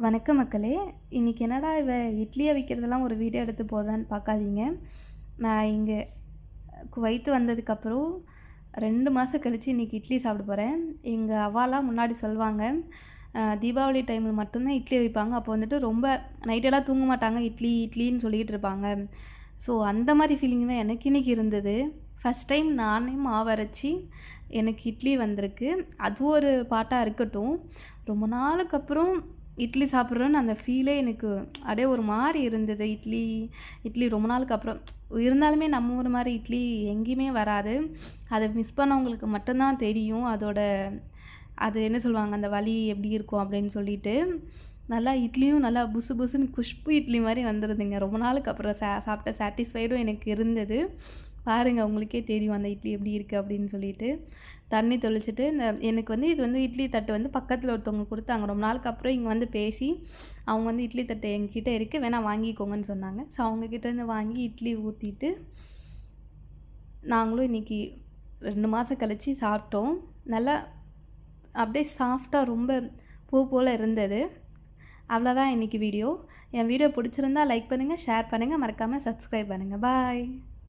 வணக்கம் மக்களே. இன்றைக்கி என்னடா இட்லியை விற்கிறதெல்லாம் ஒரு வீடியோ எடுத்து போடுறான்னு பார்க்காதீங்க. நான் இங்கே குவைத்து வந்ததுக்கப்புறம் 2 மாதம் கழித்து இன்றைக்கி இட்லி சாப்பிட போகிறேன். எங்கள் அவ்வாலாம் முன்னாடி சொல்லுவாங்க, தீபாவளி டைமில் மட்டும்தான் இட்லி வைப்பாங்க. அப்போ வந்துட்டு ரொம்ப நைட்டெல்லாம் தூங்க மாட்டாங்க, இட்லி இட்லின்னு சொல்லிகிட்டு இருப்பாங்க. ஸோ அந்த மாதிரி ஃபீலிங் தான் எனக்கு இன்றைக்கி இருந்தது. ஃபஸ்ட் டைம் நானே மாவு அரைச்சி எனக்கு இட்லி வந்திருக்கு. அது ஒரு பாட்டாக இருக்கட்டும், ரொம்ப நாளுக்கு அப்புறம் இட்லி சாப்பிட்றோன்னு அந்த ஃபீலே எனக்கு அப்படியே ஒரு மாதிரி இருந்தது. இட்லி ரொம்ப நாளுக்கு அப்புறம் இருந்தாலுமே நம்ம ஊர் மாதிரி இட்லி எங்கேயுமே வராது. அதை மிஸ் பண்ணவங்களுக்கு மட்டும்தான் தெரியும் அது என்ன சொல்லுவாங்க, அந்த வலி எப்படி இருக்கும் அப்படின்னு சொல்லிட்டு. நல்லா இட்லியும் நல்லா புசு புசுன்னு குஷ்பு இட்லி மாதிரி வந்துருதுங்க. ரொம்ப நாளுக்கு அப்புறம் சாப்பிட்ட சாட்டிஸ்ஃபைடும் எனக்கு இருந்தது. பாருங்கள், உங்களுக்கே தெரியும் அந்த இட்லி எப்படி இருக்குது அப்படின்னு சொல்லிட்டு. தண்ணி தெளிச்சிட்டு எனக்கு இது இட்லி தட்டு பக்கத்தில் ஒருத்தவங்க கொடுத்தாங்க. ரொம்ப நாளுக்கு அப்புறம் இங்கே பேசி அவங்க இட்லி தட்டு எங்ககிட்ட இருக்குது, வேணால் வாங்கிக்கோங்கன்னு சொன்னாங்க. ஸோ அவங்கக்கிட்டேருந்து வாங்கி இட்லி ஊற்றிட்டு நாங்களும் இன்றைக்கி 2 மாதம் கழித்து சாப்பிட்டோம். நல்லா அப்படியே சாஃப்டாக ரொம்ப பூ போல் இருந்தது. அவ்வளோதான் இன்றைக்கி வீடியோ. என் வீடியோ பிடிச்சிருந்தா லைக் பண்ணுங்கள், ஷேர் பண்ணுங்கள், மறக்காமல் சப்ஸ்கிரைப் பண்ணுங்கள். பாய்.